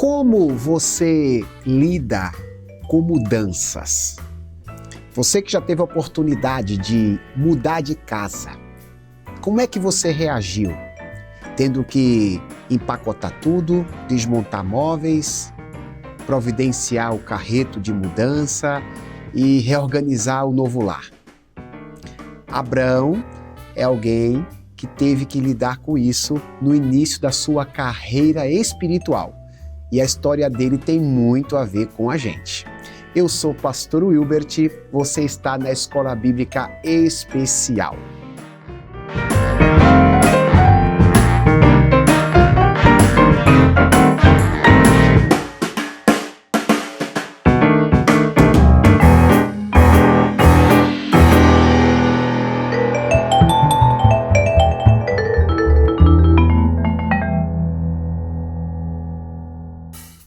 Como você lida com mudanças? Você que já teve a oportunidade de mudar de casa, como é que você reagiu? Tendo que empacotar tudo, desmontar móveis, providenciar o carreto de mudança e reorganizar o novo lar. Abraão é alguém que teve que lidar com isso no início da sua carreira espiritual. E a história dele tem muito a ver com a gente. Eu sou o pastor Wilbert, você está na Escola Bíblica Especial.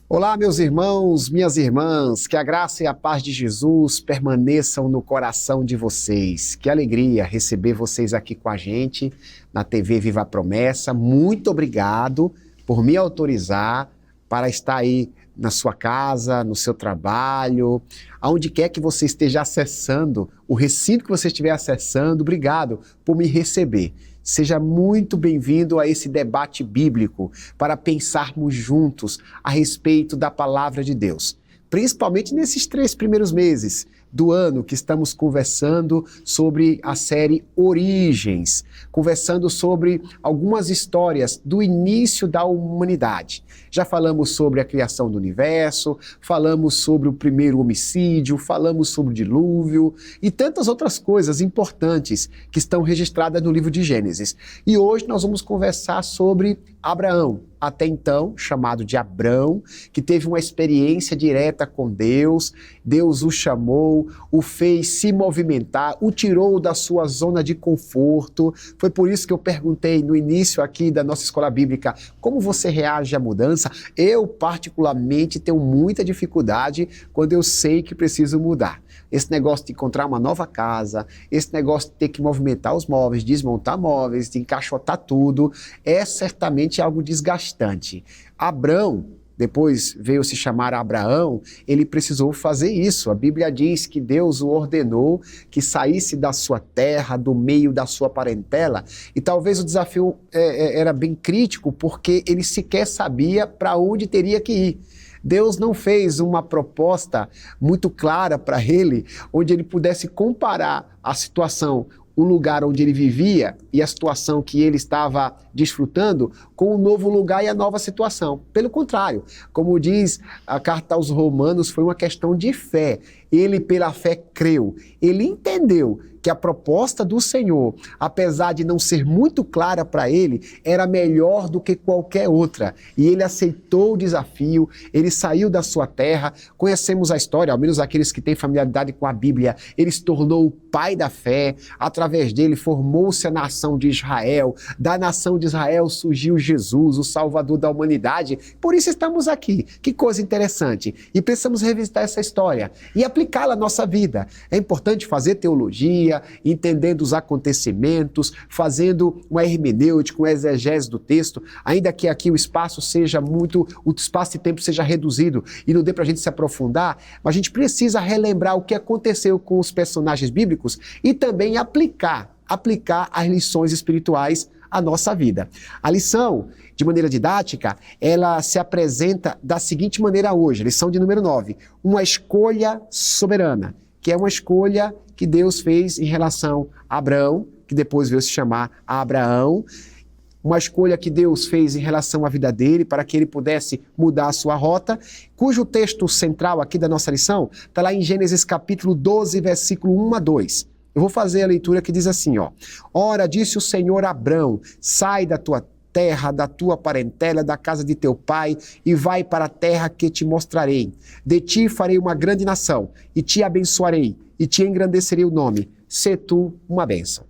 Olá, meus irmãos, minhas irmãs, que a graça e a paz de Jesus permaneçam no coração de vocês. Que alegria receber vocês aqui com a gente na TV Viva a Promessa. Muito obrigado por me autorizar para estar aí na sua casa, no seu trabalho, aonde quer que você esteja acessando, o recinto que você estiver acessando. Obrigado por me receber. Seja muito bem-vindo a esse debate bíblico para pensarmos juntos a respeito da palavra de Deus. Principalmente nesses 3 primeiros meses do ano que estamos conversando sobre a série Origens, conversando sobre algumas histórias do início da humanidade. Já falamos sobre a criação do universo, falamos sobre o primeiro homicídio, falamos sobre o dilúvio e tantas outras coisas importantes que estão registradas no livro de Gênesis. E hoje nós vamos conversar sobre Abraão, até então chamado de Abrão, que teve uma experiência direta com Deus. Deus o chamou, o fez se movimentar, o tirou da sua zona de conforto. Foi por isso que eu perguntei no início aqui da nossa escola bíblica, como você reage à mudança? Eu, particularmente, tenho muita dificuldade quando eu sei que preciso mudar. Esse negócio de encontrar uma nova casa, esse negócio de ter que movimentar os móveis, desmontar móveis, de encaixotar tudo, é certamente algo desgastante. Abrão, depois veio se chamar Abraão, ele precisou fazer isso. A Bíblia diz que Deus o ordenou que saísse da sua terra, do meio da sua parentela, e talvez o desafio era bem crítico, porque ele sequer sabia para onde teria que ir. Deus não fez uma proposta muito clara para ele, onde ele pudesse comparar a situação, o lugar onde ele vivia e a situação que ele estava desfrutando com o novo lugar e a nova situação. Pelo contrário, como diz a carta aos Romanos, foi uma questão de fé. Ele, pela fé, creu. Ele entendeu que a proposta do Senhor, apesar de não ser muito clara para ele, era melhor do que qualquer outra. E ele aceitou o desafio, ele saiu da sua terra. Conhecemos a história, ao menos aqueles que têm familiaridade com a Bíblia. Ele se tornou o pai da fé. Através dele formou-se a nação de Israel. Da nação de Israel surgiu Jesus, o Salvador da humanidade. Por isso estamos aqui. Que coisa interessante. E precisamos revisitar essa história e aplicá-la à nossa vida. É importante fazer teologia, entendendo os acontecimentos, fazendo uma hermenêutica, uma exegese do texto, ainda que aqui o espaço de tempo seja reduzido e não dê para a gente se aprofundar, mas a gente precisa relembrar o que aconteceu com os personagens bíblicos e também aplicar as lições espirituais à nossa vida. A lição, de maneira didática, ela se apresenta da seguinte maneira hoje, lição de número 9, uma escolha soberana, que é uma escolha que Deus fez em relação a Abrão, que depois veio se chamar Abraão, uma escolha que Deus fez em relação à vida dele, para que ele pudesse mudar a sua rota, cujo texto central aqui da nossa lição está lá em Gênesis capítulo 12, versículo 1 a 2. Eu vou fazer a leitura que diz assim, ó. Ora, disse o Senhor a Abrão, sai da tua terra, da tua parentela, da casa de teu pai, e vai para a terra que te mostrarei. De ti farei uma grande nação, e te abençoarei, e te engrandecerei o nome. Sê tu uma bênção.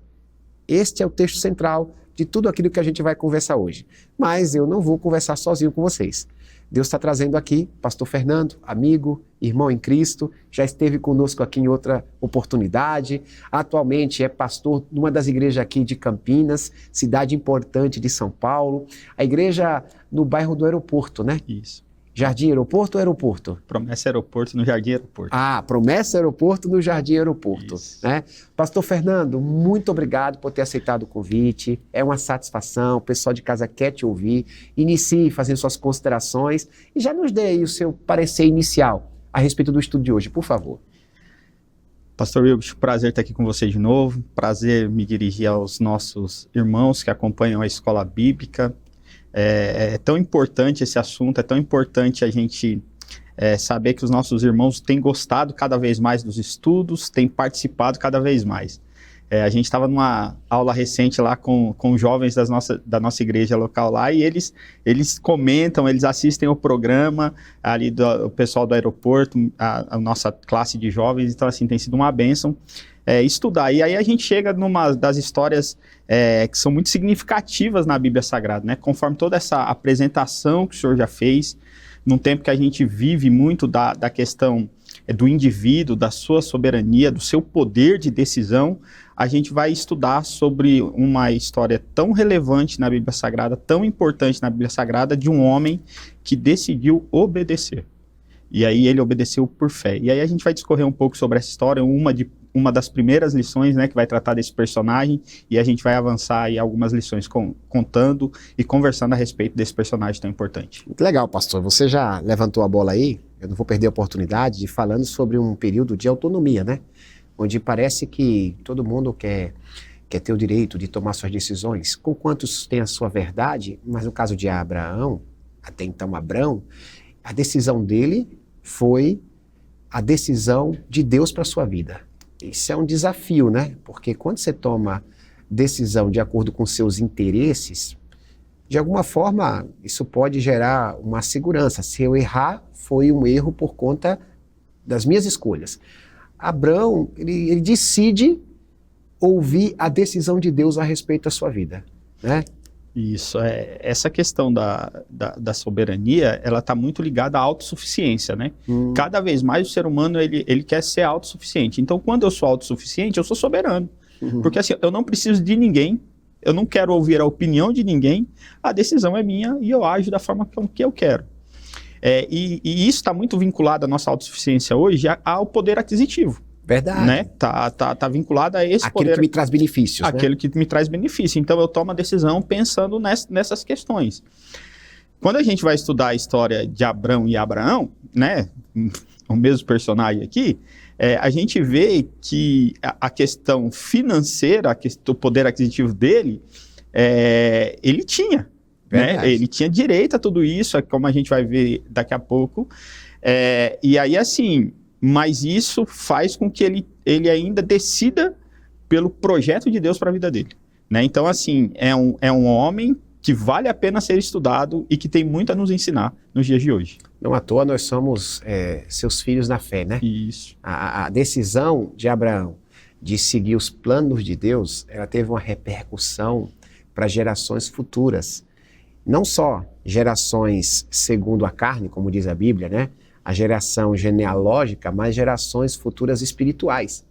Este é o texto central de tudo aquilo que a gente vai conversar hoje. Mas eu não vou conversar sozinho com vocês. Deus está trazendo aqui, pastor Fernando, amigo, irmão em Cristo, já esteve conosco aqui em outra oportunidade, atualmente é pastor numa das igrejas aqui de Campinas, cidade importante de São Paulo, a igreja no bairro do Aeroporto, né? Isso. Jardim Aeroporto ou Aeroporto? Promessa Aeroporto no Jardim Aeroporto. Ah, Promessa Aeroporto no Jardim Aeroporto. Né? Pastor Fernando, muito obrigado por ter aceitado o convite. É uma satisfação, o pessoal de casa quer te ouvir. Inicie fazendo suas considerações e já nos dê aí o seu parecer inicial a respeito do estudo de hoje, por favor. Pastor Wilbert, prazer estar aqui com você de novo. Prazer me dirigir aos nossos irmãos que acompanham a Escola Bíblica. É tão importante esse assunto, é tão importante a gente saber que os nossos irmãos têm gostado cada vez mais dos estudos, têm participado cada vez mais. A gente estava numa aula recente lá com jovens da nossa igreja local lá e eles comentam, eles assistem o programa ali do pessoal do aeroporto, a nossa classe de jovens, então assim, tem sido uma bênção estudar. E aí a gente chega numa das histórias que são muito significativas na Bíblia Sagrada, né? Conforme toda essa apresentação que o senhor já fez, num tempo que a gente vive muito da questão do indivíduo, da sua soberania, do seu poder de decisão, a gente vai estudar sobre uma história tão relevante na Bíblia Sagrada, tão importante na Bíblia Sagrada, de um homem que decidiu obedecer. E aí ele obedeceu por fé. E aí a gente vai discorrer um pouco sobre essa história, uma das primeiras lições, né, que vai tratar desse personagem, e a gente vai avançar aí algumas lições contando e conversando a respeito desse personagem tão importante. Muito legal, pastor. Você já levantou a bola aí, eu não vou perder a oportunidade de falando sobre um período de autonomia, né? Onde parece que todo mundo quer ter o direito de tomar suas decisões, com quantos tem a sua verdade, mas no caso de Abraão, até então Abrão, a decisão dele foi a decisão de Deus para a sua vida. Isso é um desafio, né? Porque quando você toma decisão de acordo com seus interesses, de alguma forma isso pode gerar uma segurança. Se eu errar, foi um erro por conta das minhas escolhas. Abrão, ele decide ouvir a decisão de Deus a respeito da sua vida, né? Isso, essa questão da soberania, ela está muito ligada à autossuficiência, né? Cada vez mais o ser humano, ele quer ser autossuficiente. Então, quando eu sou autossuficiente, eu sou soberano. Porque assim, eu não preciso de ninguém, eu não quero ouvir a opinião de ninguém, a decisão é minha e eu ajo da forma que eu quero. E isso está muito vinculado à nossa autossuficiência hoje ao poder aquisitivo. Verdade. Né? Tá vinculado a esse aquele poder. Que me traz benefícios. Aquele que me traz benefício. Então eu tomo a decisão pensando nessas questões. Quando a gente vai estudar a história de Abrão e Abraão, né, o mesmo personagem aqui, a gente vê que a questão financeira, o poder aquisitivo dele, ele tinha. Né? Ele tinha direito a tudo isso, como a gente vai ver daqui a pouco. E aí, assim, mas isso faz com que ele ainda decida pelo projeto de Deus para a vida dele. Né? Então, assim, é um homem que vale a pena ser estudado e que tem muito a nos ensinar nos dias de hoje. Não à toa nós somos seus filhos na fé, né? Isso. A decisão de Abraão de seguir os planos de Deus, ela teve uma repercussão para gerações futuras. Não só gerações segundo a carne, como diz a Bíblia, né? A geração genealógica, mas gerações futuras espirituais.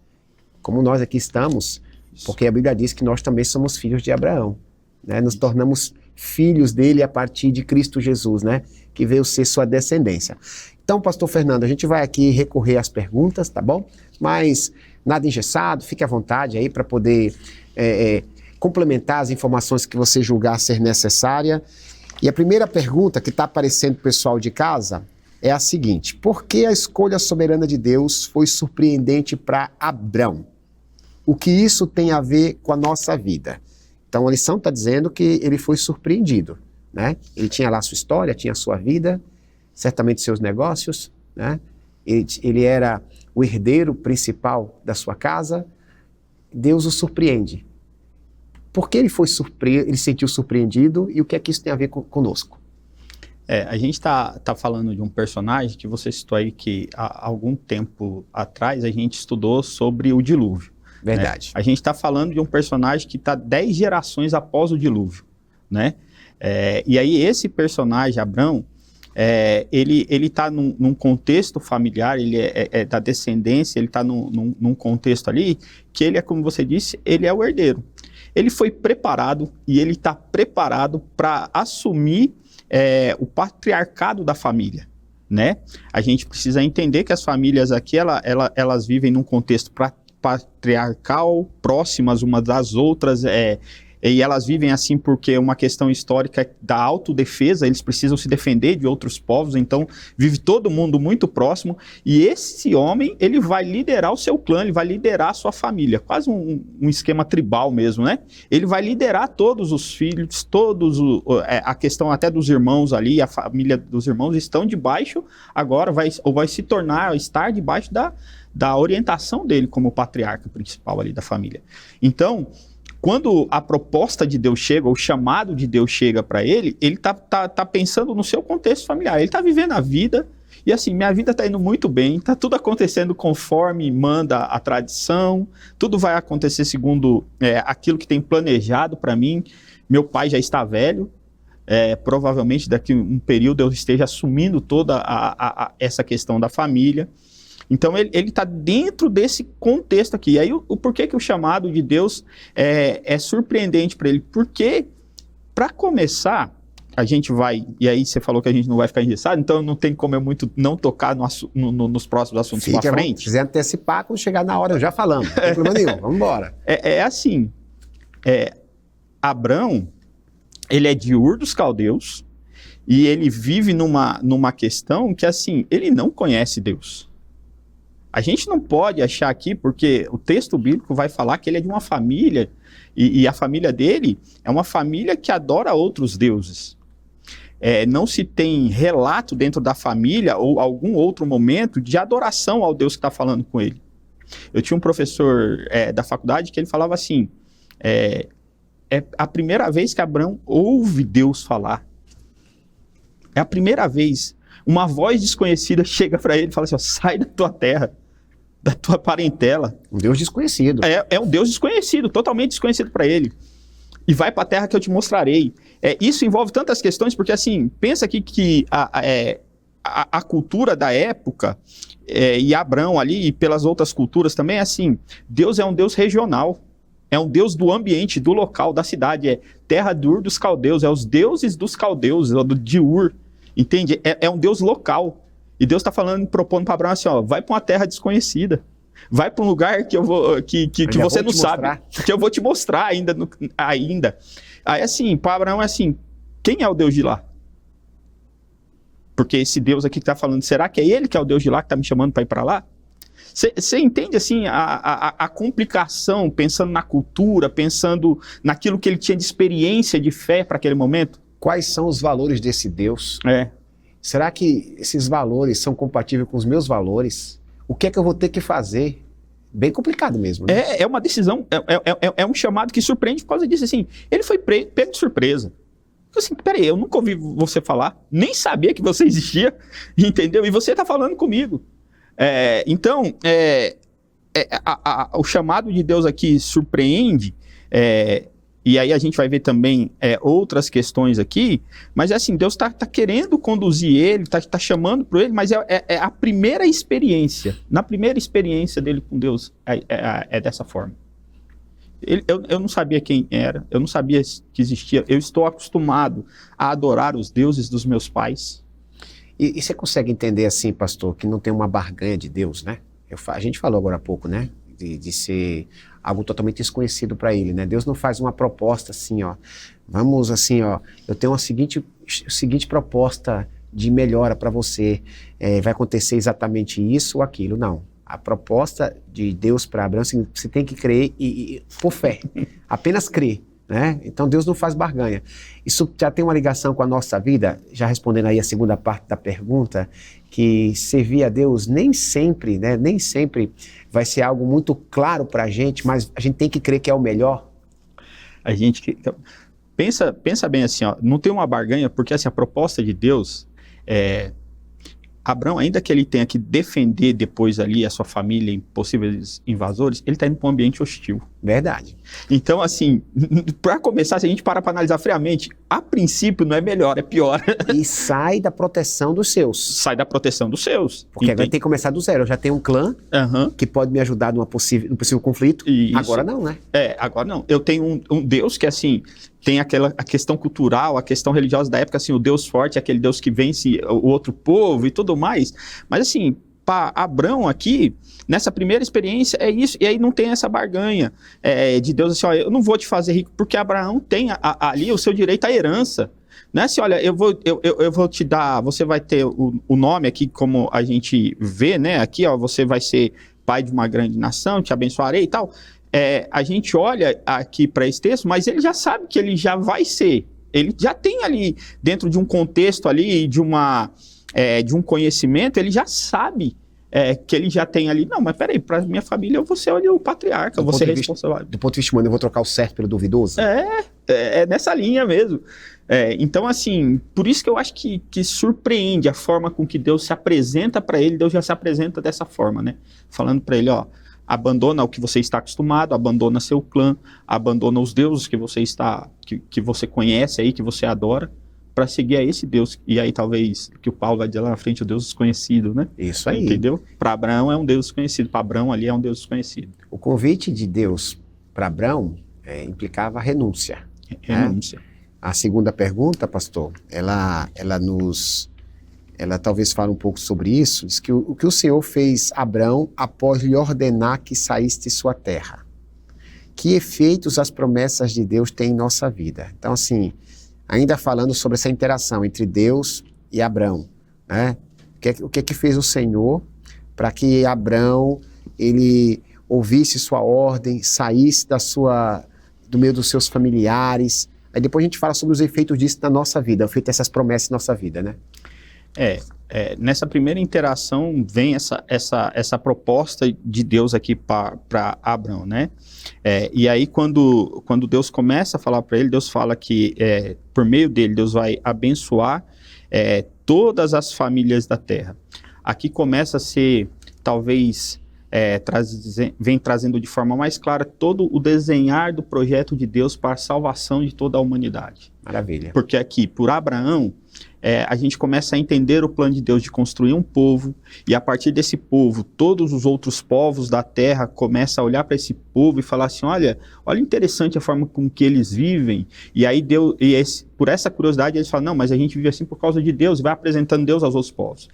Como nós aqui estamos, porque a Bíblia diz que nós também somos filhos de Abraão, né? Nos tornamos filhos dele a partir de Cristo Jesus, né? Que veio ser sua descendência. Então, pastor Fernando, a gente vai aqui recorrer às perguntas, tá bom? Mas nada engessado, fique à vontade aí para poder complementar as informações que você julgar ser necessária. E a primeira pergunta que está aparecendo para o pessoal de casa é a seguinte: por que a escolha soberana de Deus foi surpreendente para Abrão? O que isso tem a ver com a nossa vida? Então a lição está dizendo que ele foi surpreendido, né? Ele tinha lá a sua história, tinha a sua vida, certamente seus negócios, né? Ele era o herdeiro principal da sua casa. Deus o surpreende. Por que ele ele se sentiu surpreendido e o que é que isso tem a ver conosco? A gente tá falando de um personagem que você citou aí que há algum tempo atrás a gente estudou sobre o dilúvio. Verdade. Né? A gente está falando de um personagem que está 10 gerações após o dilúvio, né? E aí esse personagem, Abrão, ele está num contexto familiar, ele é da descendência, ele está num contexto ali que ele como você disse, ele é o herdeiro. Ele foi preparado e ele está preparado para assumir o patriarcado da família. né? A gente precisa entender que as famílias aqui, elas vivem num contexto patriarcal, próximas umas das outras, e elas vivem assim porque é uma questão histórica da autodefesa, eles precisam se defender de outros povos, então vive todo mundo muito próximo, e esse homem, ele vai liderar o seu clã, ele vai liderar a sua família, quase um esquema tribal mesmo, né? Ele vai liderar todos os filhos, a questão até dos irmãos ali, a família dos irmãos estão debaixo, agora vai se estar debaixo da orientação dele como patriarca principal ali da família. Então, quando a proposta de Deus chega, o chamado de Deus chega para ele, ele tá pensando no seu contexto familiar. Ele está vivendo a vida e assim, minha vida está indo muito bem, está tudo acontecendo conforme manda a tradição, tudo vai acontecer segundo aquilo que tem planejado para mim. Meu pai já está velho, provavelmente daqui a um período eu esteja assumindo toda essa questão da família. Então ele está dentro desse contexto aqui. E aí o porquê que o chamado de Deus é surpreendente para ele? Porque, para começar, a gente vai... E aí você falou que a gente não vai ficar engessado, então não tem como eu muito não tocar nos próximos assuntos para frente. Se quiser antecipar, quando chegar na hora, eu já falamos. Não tem problema nenhum, vamos embora. Assim, Abrão, ele é de Ur dos Caldeus e ele vive numa questão que, assim, ele não conhece Deus. A gente não pode achar aqui, porque o texto bíblico vai falar que ele é de uma família, e a família dele é uma família que adora outros deuses. Não se tem relato dentro da família, ou algum outro momento, de adoração ao Deus que está falando com ele. Eu tinha um professor da faculdade que ele falava assim, é a primeira vez que Abrão ouve Deus falar. É a primeira vez. Uma voz desconhecida chega para ele e fala assim, sai da tua terra, da tua parentela. Um Deus desconhecido. É um Deus desconhecido, totalmente desconhecido para ele. E vai para a terra que eu te mostrarei. Isso envolve tantas questões, porque assim, pensa aqui que a cultura da época, e Abrão ali, e pelas outras culturas também, assim, Deus é um Deus regional. É um Deus do ambiente, do local, da cidade. É terra de Ur dos caldeus, é os deuses dos caldeus, de Ur. Entende? É um Deus local. E Deus está propondo para Abraão assim, vai para uma terra desconhecida. Vai para um lugar que eu vou, que você não sabe, que eu vou te mostrar ainda. Aí assim, para Abraão é assim, quem é o Deus de lá? Porque esse Deus aqui que está falando, será que é ele que é o Deus de lá que está me chamando para ir para lá? Você entende assim a complicação, pensando na cultura, pensando naquilo que ele tinha de experiência, de fé para aquele momento? Quais são os valores desse Deus? Será que esses valores são compatíveis com os meus valores? O que é que eu vou ter que fazer? Bem complicado mesmo, né? É uma decisão, é um chamado que surpreende por causa disso. Assim, ele foi pego de surpresa. Assim, peraí, eu nunca ouvi você falar, nem sabia que você existia, entendeu? E você está falando comigo. Então, o chamado de Deus aqui surpreende, e aí a gente vai ver também outras questões aqui, mas assim, Deus está querendo conduzir ele, está chamando para ele, mas é a primeira experiência. Na primeira experiência dele com Deus, é dessa forma. Eu não sabia quem era, eu não sabia que existia, eu estou acostumado a adorar os deuses dos meus pais. E você consegue entender assim, pastor, que não tem uma barganha de Deus, né? A gente falou agora há pouco, né? De ser algo totalmente desconhecido para ele, né? Deus não faz uma proposta assim, vamos assim, eu tenho a seguinte proposta de melhora para você, vai acontecer exatamente isso ou aquilo, não. A proposta de Deus para Abraão, assim, você tem que crer e por fé, apenas crer, né? Então Deus não faz barganha. Isso já tem uma ligação com a nossa vida, já respondendo aí a segunda parte da pergunta, que servir a Deus nem sempre vai ser algo muito claro para a gente, mas a gente tem que crer que é o melhor. A gente pensa bem assim, não tem uma barganha, porque assim, a proposta de Deus Abrão, ainda que ele tenha que defender depois ali a sua família em possíveis invasores, ele está indo para um ambiente hostil. Verdade. Então, assim, para começar, se a gente parar para analisar friamente, a princípio não é melhor, é pior. E sai da proteção dos seus. Sai da proteção dos seus. Porque agora tem que começar do zero. Eu já tenho um clã que pode me ajudar num possível conflito. Isso. Agora não, né? Agora não. Eu tenho um Deus que, assim, tem a questão cultural, a questão religiosa da época, assim, o Deus forte, aquele Deus que vence o outro povo e tudo mais. Mas, assim, para Abrão aqui, nessa primeira experiência, é isso. E aí não tem essa barganha de Deus, assim, ó, eu não vou te fazer rico, porque Abraão tem ali o seu direito à herança. Não é assim, olha, eu vou te dar, você vai ter o nome aqui, como a gente vê, né? Aqui, ó, você vai ser pai de uma grande nação, te abençoarei e tal. A gente olha aqui para esse texto, mas ele já sabe que ele já vai ser. Ele já tem ali, dentro de um contexto ali, de um conhecimento, ele já sabe que ele já tem ali. Não, mas peraí, para minha família eu vou ser o patriarca, eu vou ser responsável. Do ponto de vista humano, eu vou trocar o certo pelo duvidoso? É nessa linha mesmo. Então, assim, por isso que eu acho que surpreende a forma com que Deus se apresenta para ele. Deus já se apresenta dessa forma, né? Falando para ele, ó, abandona o que você está acostumado, abandona seu clã, abandona os deuses que você conhece aí, que você adora, para seguir a esse Deus. E aí talvez, que o Paulo vai dizer lá na frente, o Deus desconhecido, né? Isso aí. Entendeu? Para Abraão é um Deus desconhecido, para Abraão ali é um Deus desconhecido. O convite de Deus para Abraão implicava renúncia. Renúncia. Né? A segunda pergunta, pastor, ela talvez fale um pouco sobre isso. Diz que o que o Senhor fez a Abraão após lhe ordenar que saísse de sua terra. Que efeitos as promessas de Deus têm em nossa vida? Então, assim, ainda falando sobre essa interação entre Deus e Abraão, né? O que é que fez o Senhor para que Abraão ele ouvisse sua ordem, saísse do meio dos seus familiares? Aí depois a gente fala sobre os efeitos disso na nossa vida, o efeito dessas promessas na nossa vida, né? Nessa primeira interação vem essa proposta de Deus aqui para Abraão, né? E aí quando Deus começa a falar para ele, Deus fala que por meio dele Deus vai abençoar todas as famílias da terra. Aqui começa a ser, talvez, vem trazendo de forma mais clara todo o desenhar do projeto de Deus para a salvação de toda a humanidade. Maravilha. Porque aqui, por Abraão, a gente começa a entender o plano de Deus de construir um povo, e a partir desse povo, todos os outros povos da terra começam a olhar para esse povo e falar assim, olha interessante a forma com que eles vivem, e aí por essa curiosidade eles falam, não, mas a gente vive assim por causa de Deus, e vai apresentando Deus aos outros povos.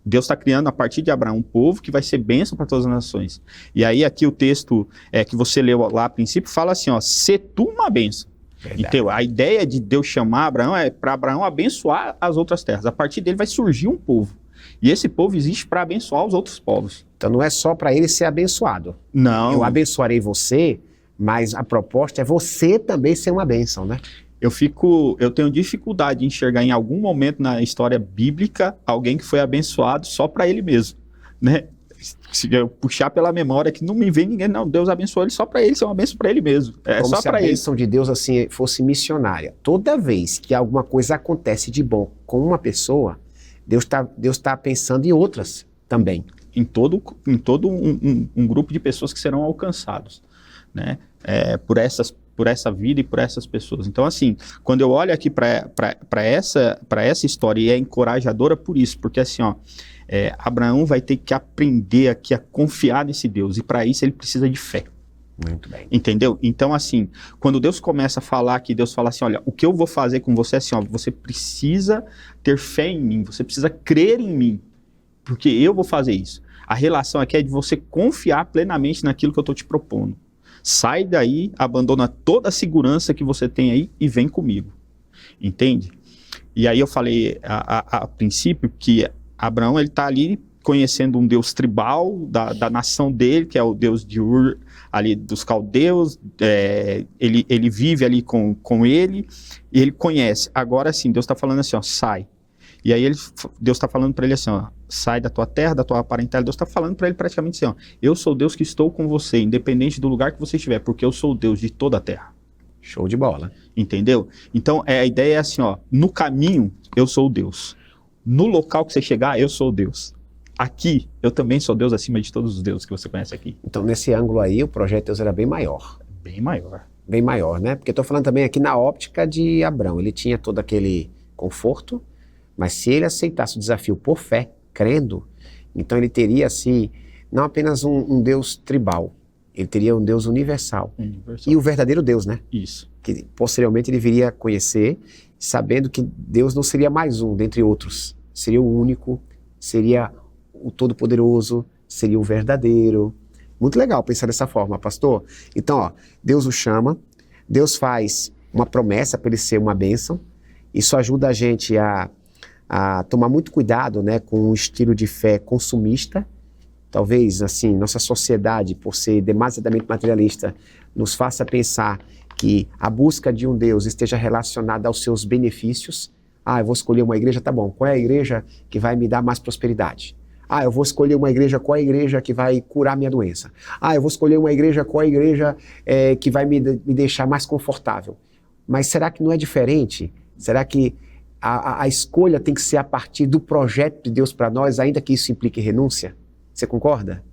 Deus está criando a partir de Abraão um povo que vai ser bênção para todas as nações. E aí aqui o texto que você leu lá a princípio fala assim, ó, se tu uma bênção. Então, a ideia de Deus chamar Abraão é para Abraão abençoar as outras terras. A partir dele vai surgir um povo. E esse povo existe para abençoar os outros povos. Então não é só para ele ser abençoado. Não. Eu abençoarei mas a proposta é você também ser uma bênção, né? Eu tenho dificuldade de enxergar em algum momento na história bíblica alguém que foi abençoado só para ele mesmo, né? Se eu puxar pela memória que não me vem ninguém, não, Deus abençoou ele só para ele, ser uma bênção para ele mesmo. Como só se a bênção de Deus assim fosse missionária. Toda vez que alguma coisa acontece de bom com uma pessoa, Deus tá pensando em outras também. Em todo um grupo de pessoas que serão alcançados, né? Por essa vida e por essas pessoas. Então, assim, quando eu olho aqui para essa história, e é encorajadora por isso, porque assim, ó, Abraão vai ter que aprender aqui a confiar nesse Deus, e para isso ele precisa de fé. Muito bem. Entendeu? Então, assim, quando Deus começa a falar aqui, Deus fala assim, olha, o que eu vou fazer com você é assim, ó, você precisa ter fé em mim, você precisa crer em mim, porque eu vou fazer isso. A relação aqui é de você confiar plenamente naquilo que eu estou te propondo. Sai daí, abandona toda a segurança que você tem aí e vem comigo. Entende? E aí eu falei a princípio que Abraão ele está ali conhecendo um Deus tribal da nação dele, que é o Deus de Ur, ali dos caldeus, ele vive ali com ele, e ele conhece. Agora sim, Deus está falando assim, ó, sai. E aí Deus está falando para ele assim, ó, sai da tua terra, da tua parentela. Deus está falando para ele praticamente assim, ó, eu sou Deus que estou com você, independente do lugar que você estiver, porque eu sou o Deus de toda a terra. Show de bola. Entendeu? Então, a ideia é assim, ó, no caminho, eu sou o Deus. No local que você chegar, eu sou o Deus. Aqui, eu também sou Deus acima de todos os deuses que você conhece aqui. Então, nesse ângulo aí, o projeto de Deus era bem maior. Bem maior. Bem maior, né? Porque eu estou falando também aqui na óptica de Abrão. Ele tinha todo aquele conforto, mas se ele aceitasse o desafio por fé, crendo, então ele teria, assim, não apenas um Deus tribal, ele teria um Deus universal. E o verdadeiro Deus, né? Isso. Que posteriormente ele viria a conhecer, sabendo que Deus não seria mais um dentre outros. Seria o único, seria o todo-poderoso, seria o verdadeiro. Muito legal pensar dessa forma, pastor. Então, ó, Deus o chama, Deus faz uma promessa para ele ser uma bênção. Isso ajuda a gente a tomar muito cuidado, né, com um estilo de fé consumista. Talvez, assim, nossa sociedade, por ser demasiadamente materialista, nos faça pensar que a busca de um Deus esteja relacionada aos seus benefícios. Ah, eu vou escolher uma igreja, tá bom. Qual é a igreja que vai me dar mais prosperidade? Ah, eu vou escolher uma igreja, qual é a igreja que vai curar minha doença? Ah, eu vou escolher uma igreja, qual é a igreja que vai me deixar mais confortável? Mas será que não é diferente? Será que a escolha tem que ser a partir do projeto de Deus para nós, ainda que isso implique renúncia? Você concorda?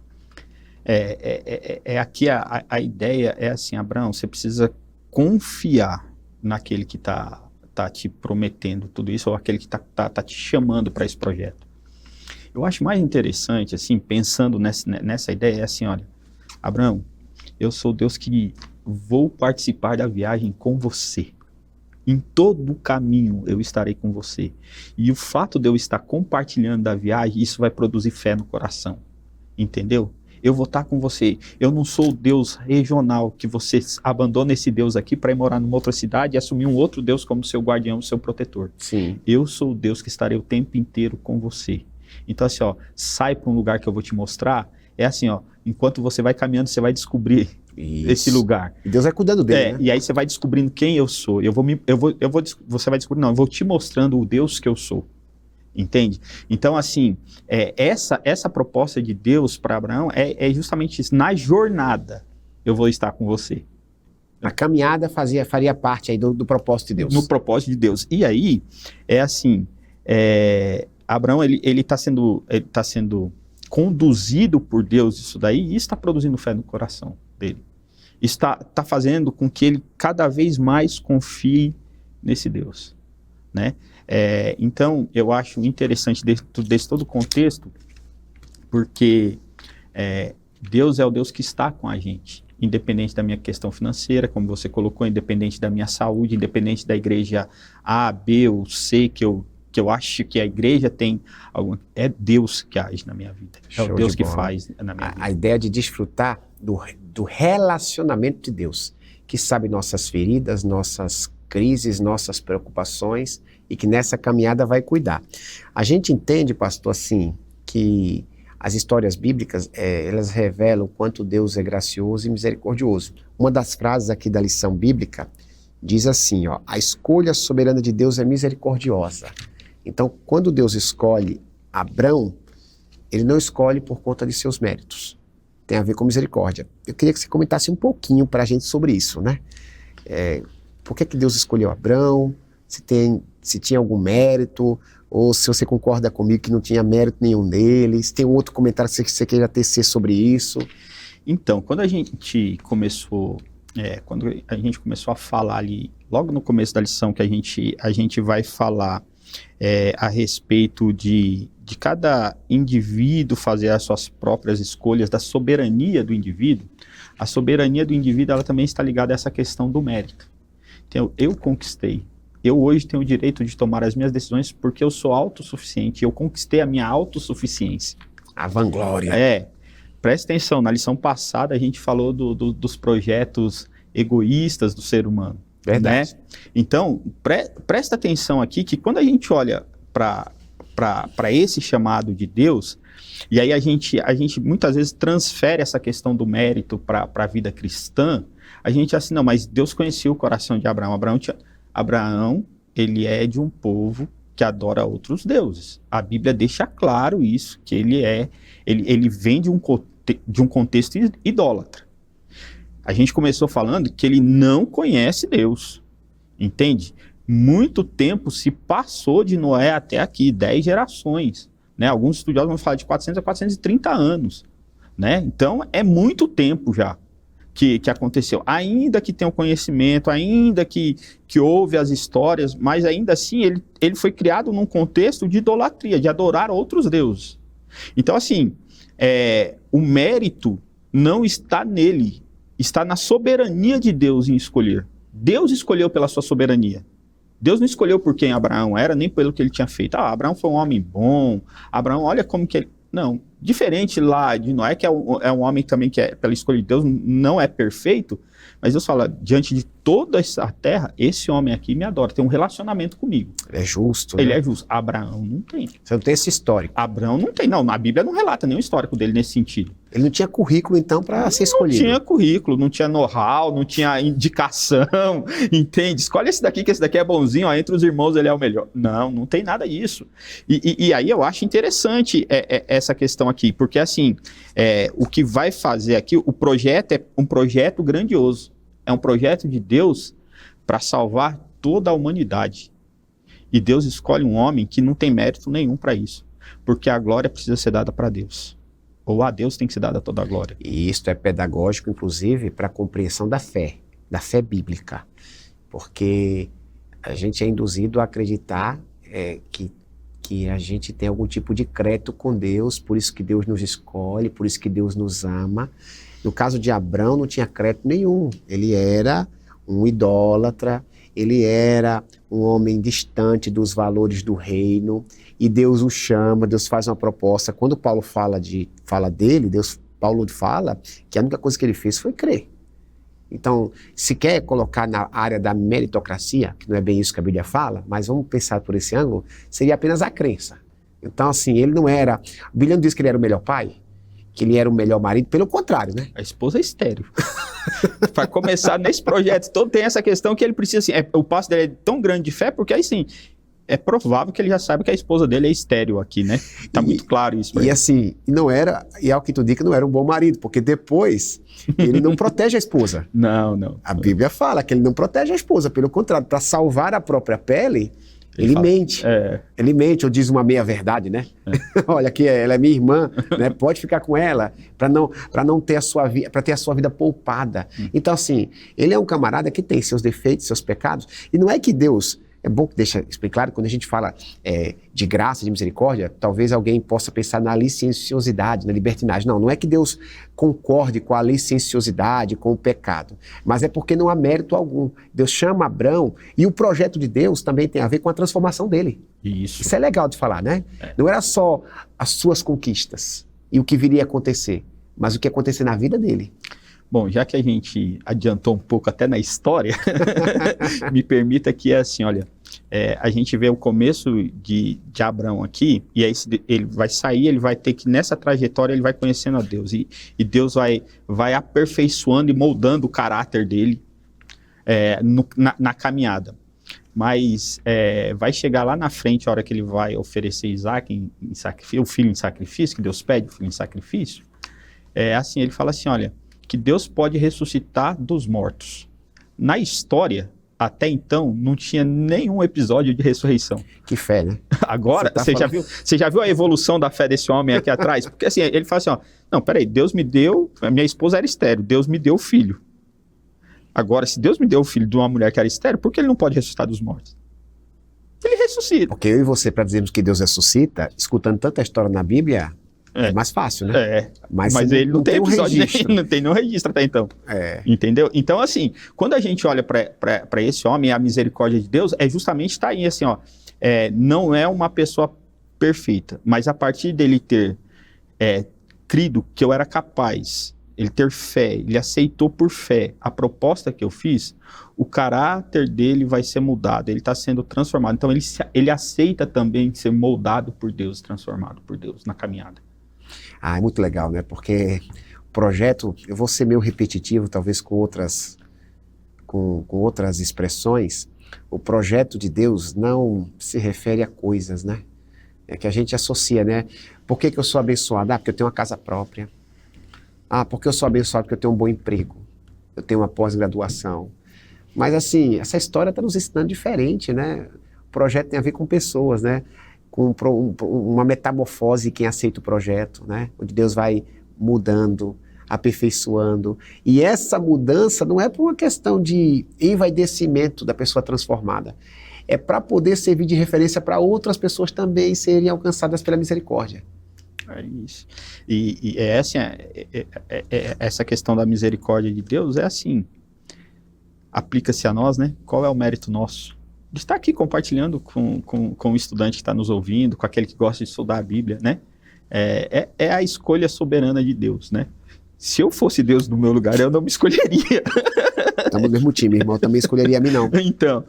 Aqui a ideia é assim, Abraão, você precisa confiar naquele que está te prometendo tudo isso, ou aquele que tá te chamando para esse projeto. Eu acho mais interessante, assim, pensando nessa ideia, é assim, olha, Abraão, eu sou Deus que vou participar da viagem com você. Em todo o caminho eu estarei com você. E o fato de eu estar compartilhando da viagem, isso vai produzir fé no coração. Entendeu? Eu vou estar com você. Eu não sou o Deus regional que você abandona esse Deus aqui para ir morar numa outra cidade e assumir um outro Deus como seu guardião, seu protetor. Sim. Eu sou o Deus que estarei o tempo inteiro com você. Então assim, ó, sai para um lugar que eu vou te mostrar. É assim, ó, enquanto você vai caminhando, você vai descobrir esse lugar. E Deus vai cuidando dele, né? E aí você vai descobrindo quem eu sou. Você vai descobrir, não, eu vou te mostrando o Deus que eu sou. Entende? Então, assim, essa proposta de Deus para Abraão é justamente isso. Na jornada, eu vou estar com você. A caminhada faria parte aí do propósito de Deus. No propósito de Deus. E aí, é assim, Abraão, ele está sendo conduzido por Deus isso daí, e está produzindo fé no coração dele. Está fazendo com que ele cada vez mais confie nesse Deus, né? Então, eu acho interessante desse todo o contexto, porque Deus é o Deus que está com a gente, independente da minha questão financeira, como você colocou, independente da minha saúde, independente da igreja A, B ou C, que eu acho que a igreja tem alguma... É Deus que age na minha vida. É o Deus que faz na minha vida. A ideia de desfrutar do relacionamento de Deus, que sabe nossas feridas, nossas crises, nossas preocupações, e que nessa caminhada vai cuidar. A gente entende, pastor, assim, que as histórias bíblicas, elas revelam o quanto Deus é gracioso e misericordioso. Uma das frases aqui da lição bíblica diz assim, ó, a escolha soberana de Deus é misericordiosa. Então, quando Deus escolhe Abrão, ele não escolhe por conta de seus méritos. Tem a ver com misericórdia. Eu queria que você comentasse um pouquinho para a gente sobre isso, né? Por que Deus escolheu Abrão? Se tinha algum mérito, ou se você concorda comigo que não tinha mérito nenhum deles. Tem um outro comentário que você queira tecer sobre isso? Então, quando a gente começou a falar ali, logo no começo da lição, que a gente vai falar a respeito de cada indivíduo fazer as suas próprias escolhas, da soberania do indivíduo, a soberania do indivíduo ela também está ligada a essa questão do mérito. Então, eu conquistei. Eu hoje tenho o direito de tomar as minhas decisões porque eu sou autossuficiente, eu conquistei a minha autossuficiência. A vanglória. Presta atenção, na lição passada a gente falou dos projetos egoístas do ser humano. Verdade. Né? Então, presta atenção aqui que quando a gente olha para esse chamado de Deus, e aí a gente muitas vezes transfere essa questão do mérito para a vida cristã, a gente assim, não, mas Deus conhecia o coração de Abraão. Abraão, ele é de um povo que adora outros deuses. A Bíblia deixa claro isso, que ele vem de um contexto idólatra. A gente começou falando que ele não conhece Deus, entende? Muito tempo se passou de Noé até aqui, 10 gerações, né? Alguns estudiosos vão falar de 400 a 430 anos, né? Então, é muito tempo já. que aconteceu. Ainda que tenha o conhecimento, ainda que houve as histórias, mas ainda assim ele foi criado num contexto de idolatria, de adorar outros deuses. Então, assim, o mérito não está nele, está na soberania de Deus em escolher. Deus escolheu pela sua soberania. Deus não escolheu por quem Abraão era, nem pelo que ele tinha feito. Abraão foi um homem bom, Abraão, olha como que ele... Não, diferente lá de Noé, que é um homem também que pela escolha de Deus, não é perfeito, mas Deus fala, diante de toda essa terra, esse homem aqui me adora, tem um relacionamento comigo. Ele é justo, Ele né? é justo. Abraão não tem. Você não tem esse histórico. Abraão não tem, não. A Bíblia não relata nenhum histórico dele nesse sentido. Ele não tinha currículo, então, para ser escolhido. Não tinha currículo, não tinha know-how, não tinha indicação, entende? Escolhe esse daqui, que esse daqui é bonzinho, ó, entre os irmãos ele é o melhor. Não tem nada disso. E aí eu acho interessante essa questão aqui, porque assim, o que vai fazer aqui, o projeto é um projeto grandioso. É um projeto de Deus para salvar toda a humanidade. E Deus escolhe um homem que não tem mérito nenhum para isso, porque a glória precisa ser dada para Deus. Ou a Deus tem que ser dada toda a glória. E isso é pedagógico, inclusive, para a compreensão da fé bíblica. Porque a gente é induzido a acreditar que a gente tem algum tipo de crédito com Deus, por isso que Deus nos escolhe, por isso que Deus nos ama. No caso de Abrão, não tinha crédito nenhum. Ele era um idólatra, ele era um homem distante dos valores do reino, e Deus o chama, Deus faz uma proposta. Quando Paulo fala dele, Paulo fala que a única coisa que ele fez foi crer. Então, se quer colocar na área da meritocracia, que não é bem isso que a Bíblia fala, mas vamos pensar por esse ângulo, seria apenas a crença. Então, assim, ele não era... A Bíblia não diz que ele era o melhor pai, que ele era o melhor marido, pelo contrário, né? A esposa é estéril. Para começar nesse projeto todo, tem essa questão que ele precisa, assim, o passo dele é tão grande de fé, porque aí sim, é provável que ele já saiba que a esposa dele é estéril aqui, né? Tá muito claro isso. E assim, não era, e ao que tu diz, não era um bom marido, porque depois ele não protege a esposa. Não. A Bíblia fala que ele não protege a esposa, pelo contrário, para salvar a própria pele, ele mente. Ele mente, ou diz uma meia-verdade, né? Olha, aqui ela é minha irmã, né? Pode ficar com ela, para não ter a sua vida, para ter a sua vida poupada. Então, assim, ele é um camarada que tem seus defeitos, seus pecados, e não é que Deus... É bom que deixa explicar claro, quando a gente fala de graça, de misericórdia, talvez alguém possa pensar na licenciosidade, na libertinagem. Não é que Deus concorde com a licenciosidade, com o pecado, mas é porque não há mérito algum. Deus chama Abrão, e o projeto de Deus também tem a ver com a transformação dele. Isso é legal de falar, né? Não era só as suas conquistas e o que viria a acontecer, mas o que ia acontecer na vida dele. Bom, já que a gente adiantou um pouco até na história, me permita que assim, olha, a gente vê o começo de Abraão aqui, e aí ele vai sair, ele vai ter que, nessa trajetória, ele vai conhecendo a Deus, e Deus vai aperfeiçoando e moldando o caráter dele na caminhada. Mas vai chegar lá na frente, a hora que ele vai oferecer Isaac o filho em sacrifício, que Deus pede o filho em sacrifício, assim, ele fala assim, olha, que Deus pode ressuscitar dos mortos. Na história, até então, não tinha nenhum episódio de ressurreição. Que fé, né? Agora, você já viu a evolução da fé desse homem aqui atrás? Porque assim, ele fala assim, ó, não, peraí, Deus me deu, a minha esposa era estéril, Deus me deu o filho. Agora, se Deus me deu o filho de uma mulher que era estéril, por que ele não pode ressuscitar dos mortos? Ele ressuscita. Porque eu e você, para dizermos que Deus ressuscita, escutando tanta história na Bíblia... É mais fácil, né? Mas ele não tem episódio, não tem nenhum registro até então. Entendeu? Então, assim, quando a gente olha para esse homem, a misericórdia de Deus, justamente tá aí, assim, ó, não é uma pessoa perfeita, mas a partir dele ter crido que eu era capaz, ele ter fé, ele aceitou por fé a proposta que eu fiz, o caráter dele vai ser mudado, ele está sendo transformado. Então, ele aceita também ser moldado por Deus, transformado por Deus na caminhada. É muito legal, né? Porque o projeto, eu vou ser meio repetitivo, talvez com outras expressões, o projeto de Deus não se refere a coisas, né? É que a gente associa, né? Por que eu sou abençoado? Porque eu tenho uma casa própria. Porque eu sou abençoado porque eu tenho um bom emprego. Eu tenho uma pós-graduação. Mas assim, essa história está nos ensinando diferente, né? O projeto tem a ver com pessoas, né? Com uma metamorfose quem aceita o projeto, né? Onde Deus vai mudando aperfeiçoando. E essa mudança não é por uma questão de envaidecimento da pessoa transformada, é para poder servir de referência para outras pessoas também serem alcançadas pela misericórdia. É isso. E é assim, essa questão da misericórdia de Deus é assim, aplica-se a nós, né? Qual é o mérito nosso? De estar aqui compartilhando com o estudante que está nos ouvindo, com aquele que gosta de estudar a Bíblia, né? É a escolha soberana de Deus, né? Se eu fosse Deus no meu lugar, eu não me escolheria. Estamos no mesmo time, irmão, eu também escolheria a mim não. Então,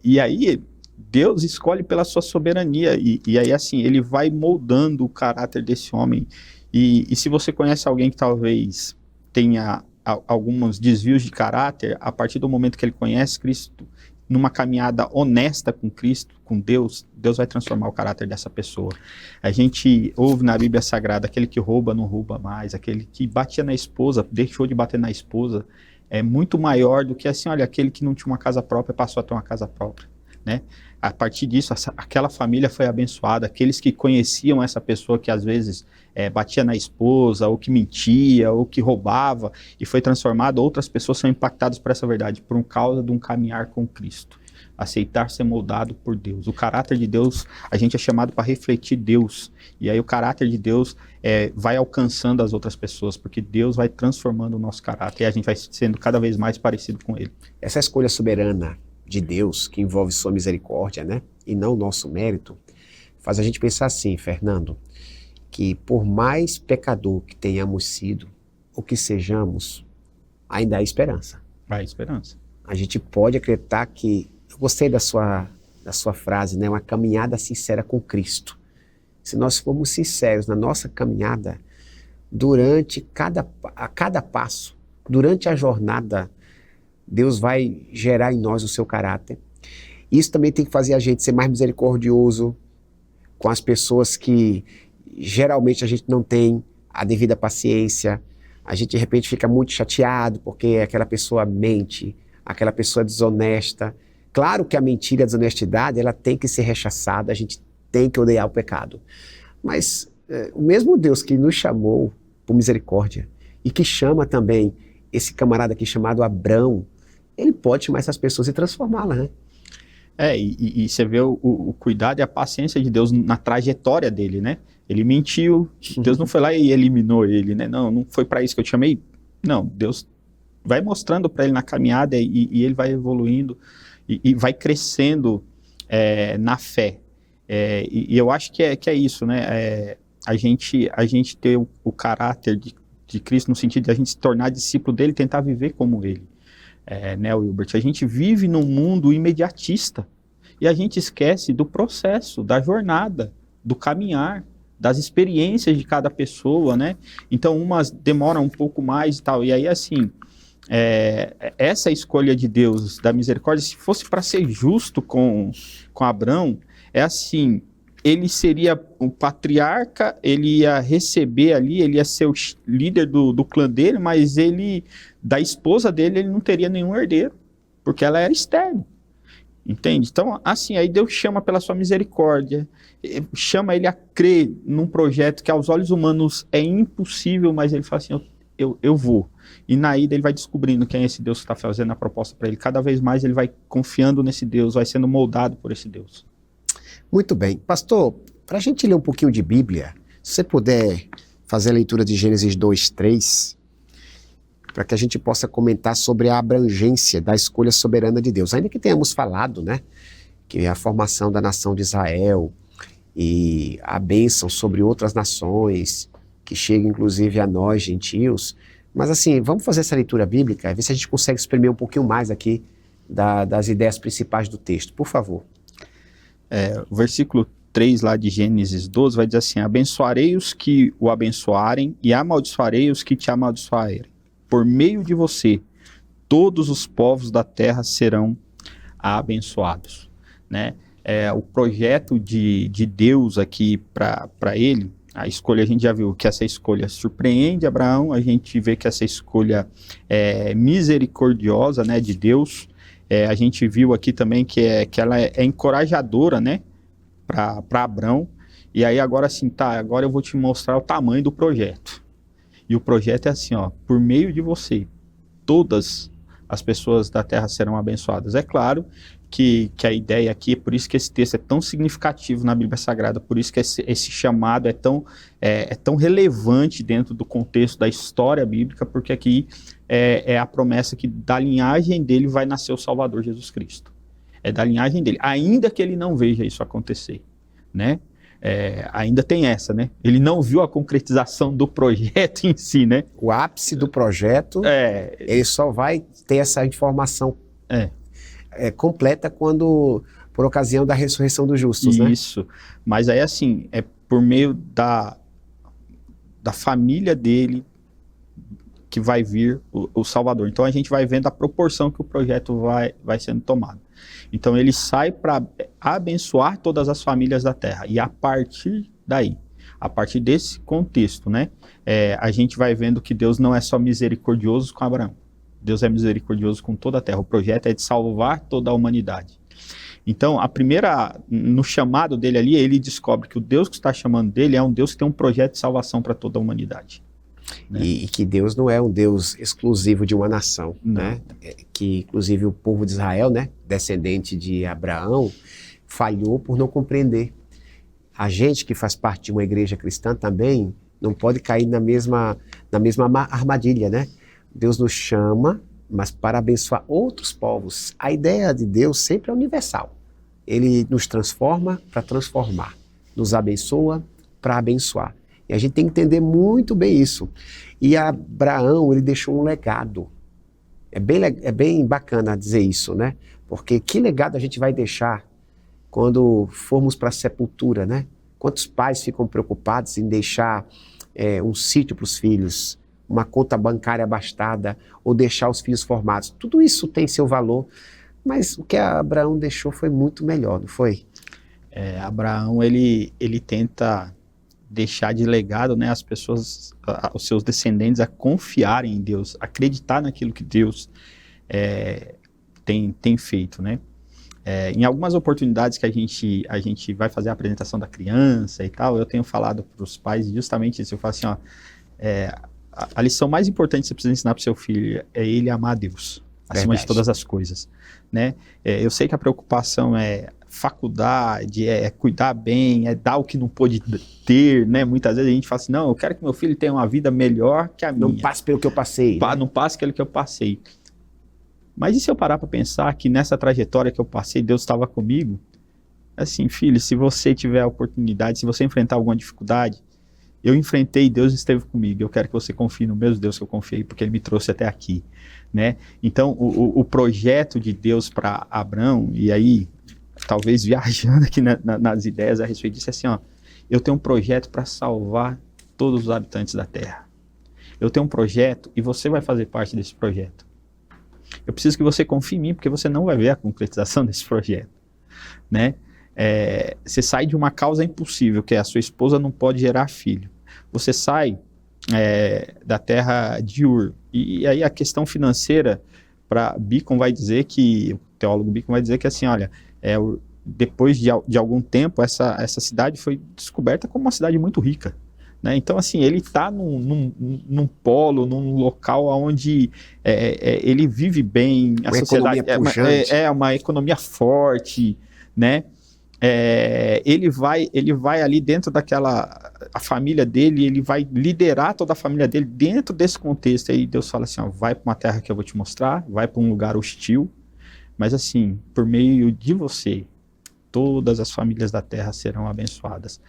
e aí Deus escolhe pela sua soberania, e aí assim, ele vai moldando o caráter desse homem, e se você conhece alguém que talvez tenha alguns desvios de caráter, a partir do momento que ele conhece Cristo, numa caminhada honesta com Cristo, com Deus, Deus vai transformar o caráter dessa pessoa. A gente ouve na Bíblia Sagrada, aquele que rouba não rouba mais, aquele que batia na esposa, deixou de bater na esposa, é muito maior do que assim, olha, aquele que não tinha uma casa própria passou a ter uma casa própria, né? A partir disso, aquela família foi abençoada, aqueles que conheciam essa pessoa que às vezes batia na esposa, ou que mentia, ou que roubava, e foi transformado, outras pessoas são impactadas por essa verdade, por causa de um caminhar com Cristo. Aceitar ser moldado por Deus. O caráter de Deus, a gente é chamado para refletir Deus, e aí o caráter de Deus vai alcançando as outras pessoas, porque Deus vai transformando o nosso caráter, e a gente vai sendo cada vez mais parecido com Ele. Essa escolha soberana de Deus, que envolve sua misericórdia, né, e não o nosso mérito, faz a gente pensar assim, Fernando, que por mais pecador que tenhamos sido, ou que sejamos, ainda há esperança. Há esperança. A gente pode acreditar que, eu gostei da sua frase, né, uma caminhada sincera com Cristo. Se nós formos sinceros na nossa caminhada, durante cada passo, durante a jornada, Deus vai gerar em nós o seu caráter. Isso também tem que fazer a gente ser mais misericordioso com as pessoas que geralmente a gente não tem a devida paciência. A gente de repente fica muito chateado porque aquela pessoa mente, aquela pessoa é desonesta. Claro que a mentira e a desonestidade ela tem que ser rechaçada, a gente tem que odiar o pecado. Mas o mesmo Deus que nos chamou por misericórdia e que chama também esse camarada aqui chamado Abrão, ele pode chamar essas pessoas e transformá-las, né? E você vê o cuidado e a paciência de Deus na trajetória dele, né? Ele mentiu, Deus não foi lá e eliminou ele, né? Não foi para isso que eu te chamei. Não, Deus vai mostrando para ele na caminhada e ele vai evoluindo e vai crescendo na fé. E eu acho que é isso, né? A gente ter o caráter de Cristo no sentido de a gente se tornar discípulo dele, tentar viver como ele. Né, Wilbert? A gente vive num mundo imediatista e a gente esquece do processo, da jornada, do caminhar, das experiências de cada pessoa, né? Então umas demoram um pouco mais e tal, e aí assim, essa escolha de Deus, da misericórdia, se fosse para ser justo com Abrão, é assim, ele seria o patriarca, ele ia receber ali, ele ia ser o líder do clã dele, mas da esposa dele, ele não teria nenhum herdeiro, porque ela era estéril, entende? Então, assim, aí Deus chama pela sua misericórdia, chama ele a crer num projeto que aos olhos humanos é impossível, mas ele fala assim, eu vou. E na ida ele vai descobrindo quem é esse Deus que está fazendo a proposta para ele. Cada vez mais ele vai confiando nesse Deus, vai sendo moldado por esse Deus. Muito bem. Pastor, para a gente ler um pouquinho de Bíblia, se você puder fazer a leitura de Gênesis 2:3, para que a gente possa comentar sobre a abrangência da escolha soberana de Deus. Ainda que tenhamos falado, né, que a formação da nação de Israel e a bênção sobre outras nações, que chega inclusive a nós, gentios, mas assim, vamos fazer essa leitura bíblica, ver se a gente consegue exprimir um pouquinho mais aqui das ideias principais do texto, por favor. O versículo 3 lá de Gênesis 12 vai dizer assim, abençoarei os que o abençoarem e amaldiçoarei os que te amaldiçoarem. Por meio de você, todos os povos da terra serão abençoados, né? O projeto de Deus aqui para ele, a escolha, a gente já viu que essa escolha surpreende Abraão, a gente vê que essa escolha é misericordiosa, né, de Deus. A gente viu aqui também que ela é encorajadora, né, para Abrão. E aí agora assim, agora eu vou te mostrar o tamanho do projeto. E o projeto é assim, ó, por meio de você, todas as pessoas da terra serão abençoadas. É claro que a ideia aqui, por isso que esse texto é tão significativo na Bíblia Sagrada, por isso que esse chamado é tão relevante dentro do contexto da história bíblica, porque aqui é a promessa que da linhagem dele vai nascer o Salvador Jesus Cristo. É da linhagem dele, ainda que ele não veja isso acontecer, né? Ainda tem essa, né? Ele não viu a concretização do projeto em si, né? O ápice do projeto, ele só vai ter essa informação completa quando, por ocasião da ressurreição dos justos, né? Isso, mas aí assim, é por meio da família dele que vai vir o Salvador. Então a gente vai vendo a proporção que o projeto vai sendo tomado. Então ele sai para abençoar todas as famílias da terra. E a partir daí, a partir desse contexto, né, a gente vai vendo que Deus não é só misericordioso com Abraão. Deus é misericordioso com toda a terra. O projeto é de salvar toda a humanidade. Então, no chamado dele ali, ele descobre que o Deus que está chamando dele é um Deus que tem um projeto de salvação para toda a humanidade. Né? E que Deus não é um Deus exclusivo de uma nação, não. Né? Que inclusive o povo de Israel, né, descendente de Abraão, falhou por não compreender. A gente que faz parte de uma igreja cristã também não pode cair na mesma armadilha, né? Deus nos chama, mas para abençoar outros povos. A ideia de Deus sempre é universal. Ele nos transforma para transformar, nos abençoa para abençoar. E a gente tem que entender muito bem isso. E Abraão, ele deixou um legado. É bem bacana dizer isso, né? Porque que legado a gente vai deixar quando formos para a sepultura, né? Quantos pais ficam preocupados em deixar um sítio para os filhos, uma conta bancária abastada, ou deixar os filhos formados? Tudo isso tem seu valor, mas o que Abraão deixou foi muito melhor, não foi? Abraão, ele tenta deixar de legado, né, as pessoas, os seus descendentes, a confiarem em Deus, acreditar naquilo que Deus tem feito, né? Em algumas oportunidades que a gente vai fazer a apresentação da criança e tal, eu tenho falado para os pais justamente isso. Eu falo assim, ó, a lição mais importante que você precisa ensinar para o seu filho é ele amar a Deus, acima de todas as coisas, né? Eu sei que a preocupação é faculdade, cuidar bem, dar o que não pôde ter, né? Muitas vezes a gente fala assim, não, eu quero que meu filho tenha uma vida melhor que a minha. Não passe pelo que eu passei. Não passe pelo que eu passei. Mas e se eu parar para pensar que nessa trajetória que eu passei, Deus estava comigo? Assim, filho, se você tiver a oportunidade, se você enfrentar alguma dificuldade, eu enfrentei e Deus esteve comigo. Eu quero que você confie no mesmo Deus que eu confiei, porque Ele me trouxe até aqui, né? Então, o projeto de Deus para Abraão, e aí, talvez viajando aqui nas ideias a respeito disso, é assim, ó, eu tenho um projeto para salvar todos os habitantes da terra. Eu tenho um projeto e você vai fazer parte desse projeto. Eu preciso que você confie em mim, porque você não vai ver a concretização desse projeto, né? Você sai de uma causa impossível, que é a sua esposa não pode gerar filho. Você sai da terra de Ur. E aí a questão financeira, para Beacon vai dizer que, o teólogo Beacon vai dizer que assim, olha, depois de algum tempo, essa cidade foi descoberta como uma cidade muito rica. Né? Então, assim, ele está num polo, num local onde ele vive bem, a sociedade é uma economia forte, né? Ele vai ali dentro a família dele, ele vai liderar toda a família dele dentro desse contexto. Aí Deus fala assim, ó, vai para uma terra que eu vou te mostrar, vai para um lugar hostil, mas assim, por meio de você, todas as famílias da terra serão abençoadas.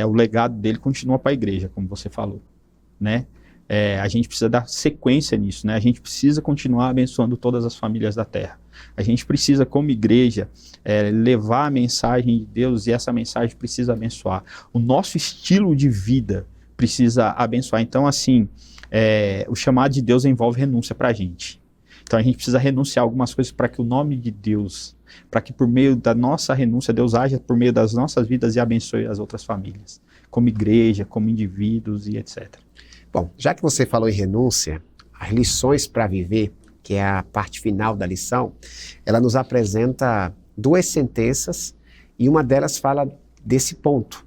O legado dele continua para a igreja, como você falou, né? A gente precisa dar sequência nisso, né? A gente precisa continuar abençoando todas as famílias da terra. A gente precisa, como igreja, levar a mensagem de Deus, e essa mensagem precisa abençoar. O nosso estilo de vida precisa abençoar. Então, assim, o chamado de Deus envolve renúncia para a gente. Então, a gente precisa renunciar a algumas coisas para que o nome de Deus, para que por meio da nossa renúncia, Deus haja por meio das nossas vidas e abençoe as outras famílias, como igreja, como indivíduos e etc. Bom, já que você falou em renúncia, as lições para viver, que é a parte final da lição, ela nos apresenta 2 sentenças e uma delas fala desse ponto,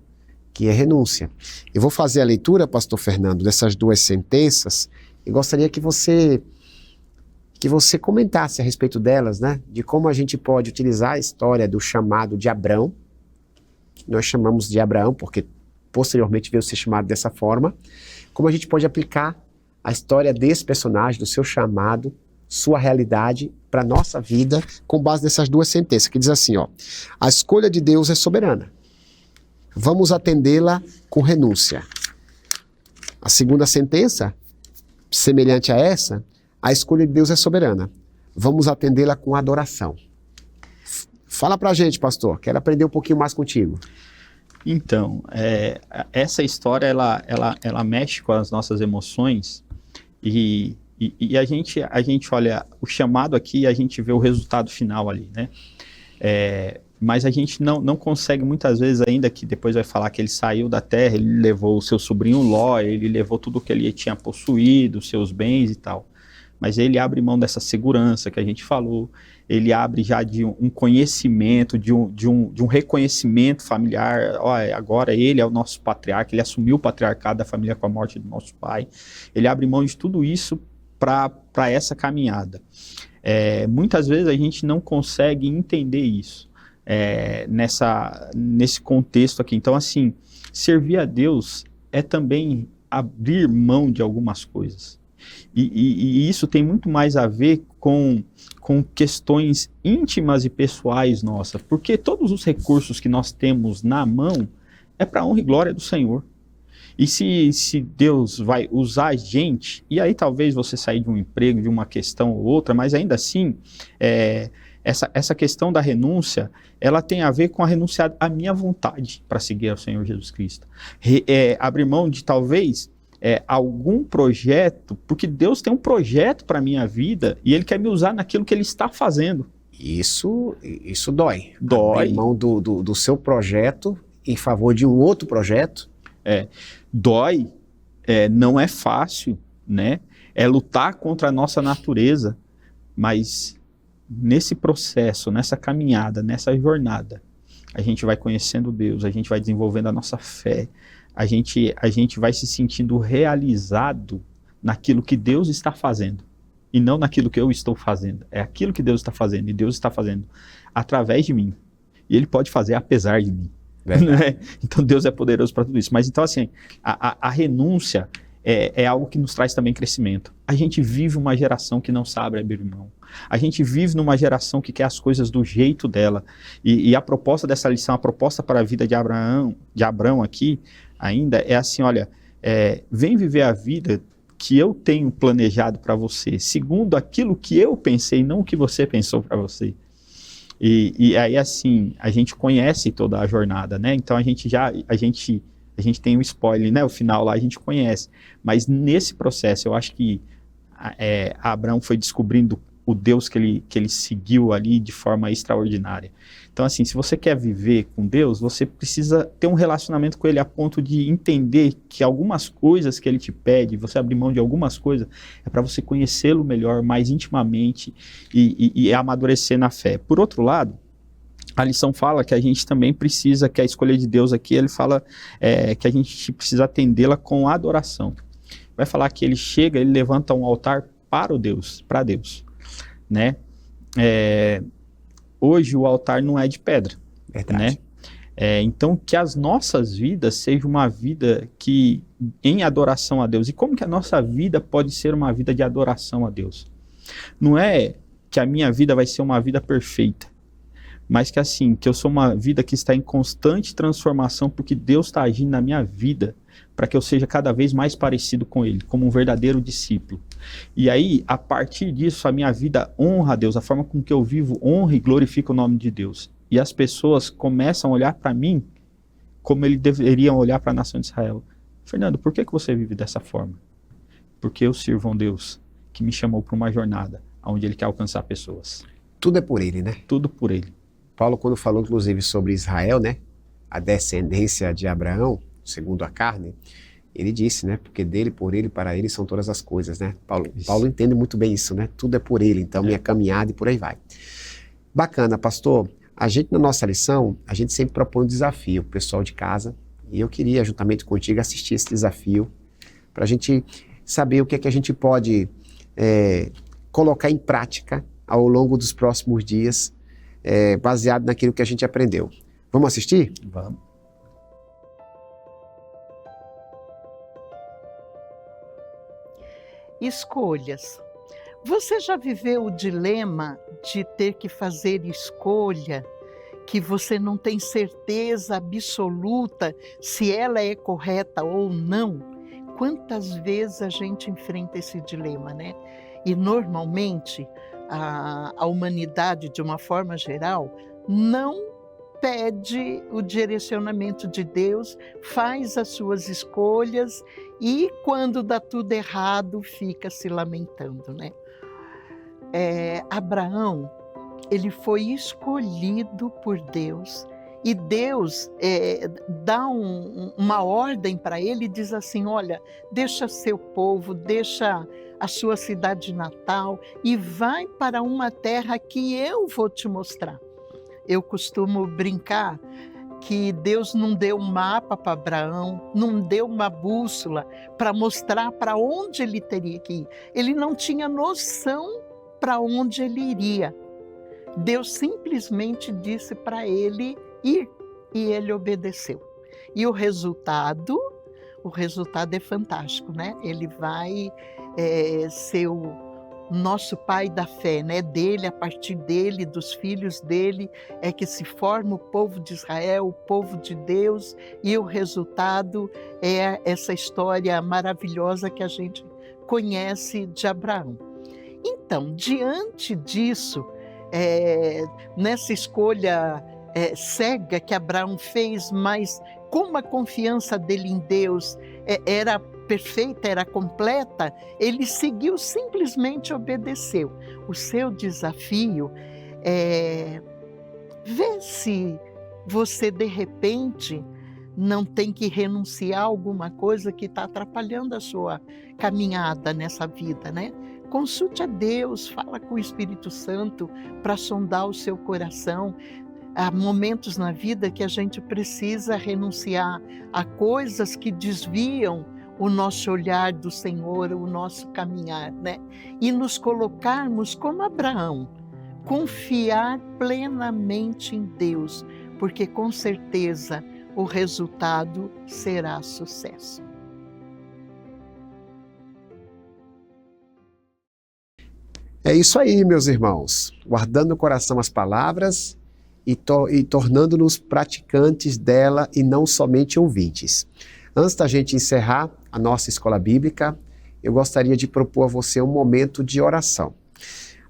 que é renúncia. Eu vou fazer a leitura, pastor Fernando, dessas duas sentenças e gostaria que você comentasse a respeito delas, né? De como a gente pode utilizar a história do chamado de Abrão, nós chamamos de Abraão porque posteriormente veio ser chamado dessa forma, como a gente pode aplicar a história desse personagem, do seu chamado, sua realidade para a nossa vida, com base nessas duas sentenças, que diz assim, ó, a escolha de Deus é soberana. Vamos atendê-la com renúncia. A segunda sentença, semelhante a essa, a escolha de Deus é soberana. Vamos atendê-la com adoração. Fala pra gente, pastor. Quero aprender um pouquinho mais contigo. Então, essa história, ela mexe com as nossas emoções e a gente olha o chamado aqui, a gente vê o resultado final ali, né? Mas a gente não consegue muitas vezes ainda, que depois vai falar que ele saiu da terra, ele levou o seu sobrinho Ló, ele levou tudo que ele tinha possuído, seus bens e tal. Mas ele abre mão dessa segurança que a gente falou, ele abre já de um conhecimento, de um reconhecimento familiar. Agora ele é o nosso patriarca, ele assumiu o patriarcado da família com a morte do nosso pai. Ele abre mão de tudo isso para essa caminhada. Muitas vezes a gente não consegue entender isso nesse contexto aqui. Então, assim, servir a Deus é também abrir mão de algumas coisas. E isso tem muito mais a ver com questões íntimas e pessoais nossas, porque todos os recursos que nós temos na mão é para a honra e glória do Senhor. E se Deus vai usar a gente, e aí talvez você sair de um emprego, de uma questão ou outra, mas ainda assim, essa questão da renúncia, ela tem a ver com a renunciar à minha vontade para seguir ao Senhor Jesus Cristo. Abrir mão de talvez algum projeto, porque Deus tem um projeto para a minha vida e Ele quer me usar naquilo que Ele está fazendo. Isso dói. Dói. Abrir mão do seu projeto em favor de um outro projeto. Dói, não é fácil, né? É lutar contra a nossa natureza, mas nesse processo, nessa caminhada, nessa jornada, a gente vai conhecendo Deus, a gente vai desenvolvendo a nossa fé, a gente vai se sentindo realizado naquilo que Deus está fazendo, e não naquilo que eu estou fazendo. É aquilo que Deus está fazendo, e Deus está fazendo através de mim, e Ele pode fazer apesar de mim. Né? Então Deus é poderoso para tudo isso. Mas então assim, a renúncia é algo que nos traz também crescimento. A gente vive uma geração que não sabe abrir mão. A gente vive numa geração que quer as coisas do jeito dela. E a proposta dessa lição, a proposta para a vida de Abrão aqui, ainda é assim, olha, vem viver a vida que eu tenho planejado para você, segundo aquilo que eu pensei, não o que você pensou para você. E aí, assim, a gente conhece toda a jornada, né? Então, a gente tem um spoiler, né? O final lá a gente conhece. Mas nesse processo, eu acho que Abraão foi descobrindo o Deus que ele seguiu ali de forma extraordinária. Então, assim, se você quer viver com Deus, você precisa ter um relacionamento com Ele a ponto de entender que algumas coisas que Ele te pede, você abrir mão de algumas coisas, é para você conhecê-lo melhor, mais intimamente e amadurecer na fé. Por outro lado, a lição fala que a gente também precisa, que a escolha de Deus aqui, ele fala que a gente precisa atendê-la com adoração. Vai falar que ele chega, ele levanta um altar para Deus, né? Hoje o altar não é de pedra, verdade, né? Então que as nossas vidas sejam uma vida que em adoração a Deus. E como que a nossa vida pode ser uma vida de adoração a Deus? Não é que a minha vida vai ser uma vida perfeita, mas que assim, que eu sou uma vida que está em constante transformação, porque Deus está agindo na minha vida para que eu seja cada vez mais parecido com Ele, como um verdadeiro discípulo. E aí, a partir disso, a minha vida honra a Deus, a forma com que eu vivo honra e glorifica o nome de Deus. E as pessoas começam a olhar para mim como eles deveriam olhar para a nação de Israel. Fernando, por que você vive dessa forma? Porque eu sirvo a um Deus que me chamou para uma jornada onde Ele quer alcançar pessoas. Tudo é por Ele, né? Tudo por Ele. Paulo, quando falou, inclusive, sobre Israel, né? A descendência de Abraão, segundo a carne, ele disse, né? Porque dele, por ele, para ele são todas as coisas, né? Paulo entende muito bem isso, né? Tudo é por ele, então minha caminhada e por aí vai. Bacana, pastor. A gente, na nossa lição, a gente sempre propõe um desafio. O pessoal de casa E eu queria, juntamente contigo, assistir esse desafio para a gente saber o que é que a gente pode colocar em prática ao longo dos próximos dias, baseado naquilo que a gente aprendeu. Vamos assistir? Vamos. Escolhas. Você já viveu o dilema de ter que fazer escolha que você não tem certeza absoluta se ela é correta ou não? Quantas vezes a gente enfrenta esse dilema, né? E normalmente a humanidade, de uma forma geral, não pede o direcionamento de Deus, faz as suas escolhas e quando dá tudo errado fica se lamentando, né? Abraão, ele foi escolhido por Deus e Deus dá uma ordem para ele e diz assim, olha, deixa seu povo, deixa a sua cidade natal e vai para uma terra que eu vou te mostrar. Eu costumo brincar que Deus não deu um mapa para Abraão, não deu uma bússola para mostrar para onde ele teria que ir. Ele não tinha noção para onde ele iria. Deus simplesmente disse para ele ir e ele obedeceu. E o resultado é fantástico, né? Ele vai ser o nosso pai da fé, né? Dele, a partir dele, dos filhos dele, é que se forma o povo de Israel, o povo de Deus, e o resultado é essa história maravilhosa que a gente conhece de Abraão. Então, diante disso, nessa escolha cega que Abraão fez, mas como a confiança dele em Deus era perfeita, era completa, ele seguiu, simplesmente obedeceu. O seu desafio é ver se você, de repente, não tem que renunciar a alguma coisa que está atrapalhando a sua caminhada nessa vida, né? Consulte a Deus, fala com o Espírito Santo para sondar o seu coração. Há momentos na vida que a gente precisa renunciar a coisas que desviam o nosso olhar do Senhor, o nosso caminhar, né? E nos colocarmos como Abraão, confiar plenamente em Deus, porque com certeza o resultado será sucesso. É isso aí, meus irmãos. Guardando no coração as palavras e tornando-nos praticantes dela e não somente ouvintes. Antes da gente encerrar a nossa escola bíblica, eu gostaria de propor a você um momento de oração.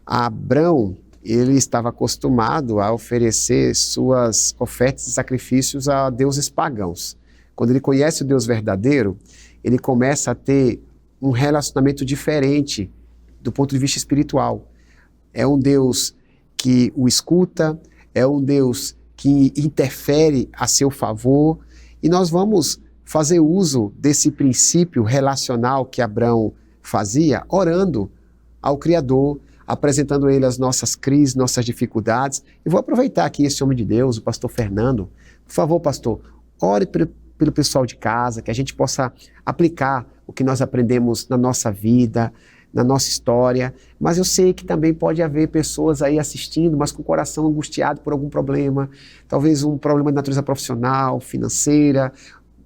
Abrão, ele estava acostumado a oferecer suas ofertas e sacrifícios a deuses pagãos. Quando ele conhece o Deus verdadeiro, ele começa a ter um relacionamento diferente do ponto de vista espiritual. É um Deus que o escuta, é um Deus que interfere a seu favor, e nós vamos fazer uso desse princípio relacional que Abrão fazia, orando ao Criador, apresentando a Ele as nossas crises, nossas dificuldades. Eu vou aproveitar aqui esse homem de Deus, o pastor Fernando. Por favor, pastor, ore pelo pessoal de casa, que a gente possa aplicar o que nós aprendemos na nossa vida, na nossa história, mas eu sei que também pode haver pessoas aí assistindo, mas com o coração angustiado por algum problema, talvez um problema de natureza profissional, financeira,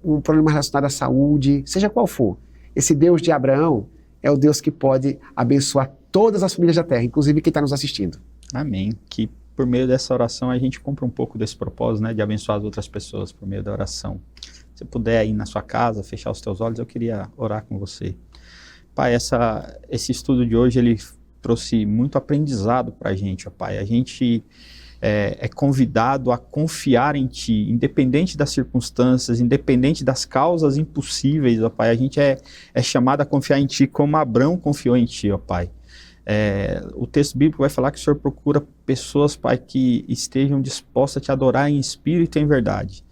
um problema relacionado à saúde, seja qual for. Esse Deus de Abraão é o Deus que pode abençoar todas as famílias da terra, inclusive quem está nos assistindo. Amém. Que por meio dessa oração a gente cumpra um pouco desse propósito, né, de abençoar as outras pessoas por meio da oração. Se puder ir na sua casa, fechar os teus olhos, eu queria orar com você. Pai, esse estudo de hoje, ele trouxe muito aprendizado para a gente, ó Pai. A gente é convidado a confiar em Ti, independente das circunstâncias, independente das causas impossíveis, ó Pai. A gente é chamado a confiar em Ti como Abrão confiou em Ti, ó Pai. O texto bíblico vai falar que o Senhor procura pessoas, Pai, que estejam dispostas a Te adorar em espírito e em verdade.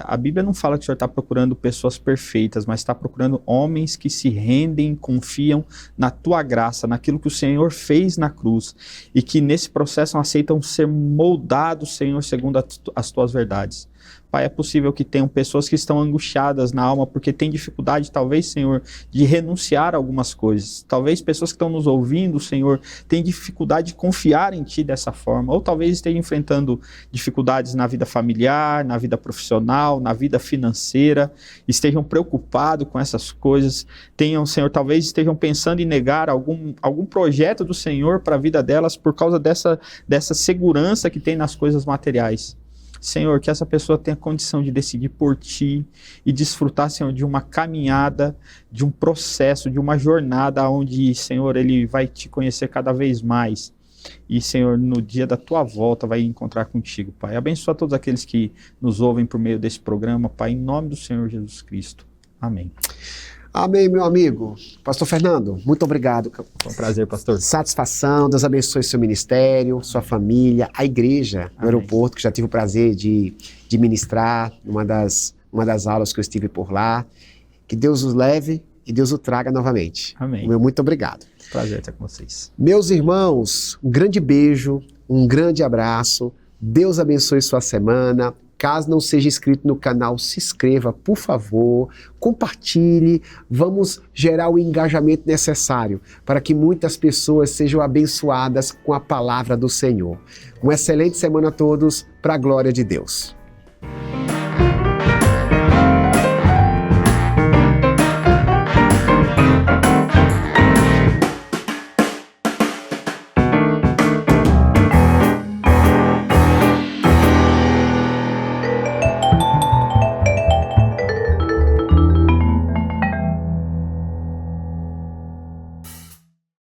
A Bíblia não fala que o Senhor está procurando pessoas perfeitas, mas está procurando homens que se rendem, confiam na Tua graça, naquilo que o Senhor fez na cruz, e que nesse processo aceitam ser moldados, Senhor, segundo as Tuas verdades. Pai, é possível que tenham pessoas que estão angustiadas na alma porque têm dificuldade, talvez, Senhor, de renunciar a algumas coisas. Talvez pessoas que estão nos ouvindo, Senhor, tenham dificuldade de confiar em Ti dessa forma. Ou talvez estejam enfrentando dificuldades na vida familiar, na vida profissional, na vida financeira, estejam preocupados com essas coisas. Tenham, Senhor, talvez estejam pensando em negar algum projeto do Senhor para a vida delas por causa dessa segurança que tem nas coisas materiais. Senhor, que essa pessoa tenha condição de decidir por Ti e desfrutar, Senhor, de uma caminhada, de um processo, de uma jornada onde, Senhor, ele vai Te conhecer cada vez mais. E, Senhor, no dia da Tua volta vai encontrar contigo, Pai. Abençoa todos aqueles que nos ouvem por meio desse programa, Pai, em nome do Senhor Jesus Cristo. Amém. Amém, meu amigo. Pastor Fernando, muito obrigado. Foi um prazer, pastor. Satisfação, Deus abençoe seu ministério, sua família, a igreja no aeroporto, que já tive o prazer de ministrar uma das aulas que eu estive por lá. Que Deus os leve e Deus o traga novamente. Amém. Meu muito obrigado. Prazer estar com vocês. Meus irmãos, um grande beijo, um grande abraço. Deus abençoe sua semana. Caso não seja inscrito no canal, se inscreva, por favor, compartilhe, vamos gerar o engajamento necessário para que muitas pessoas sejam abençoadas com a palavra do Senhor. Uma excelente semana a todos, para a glória de Deus.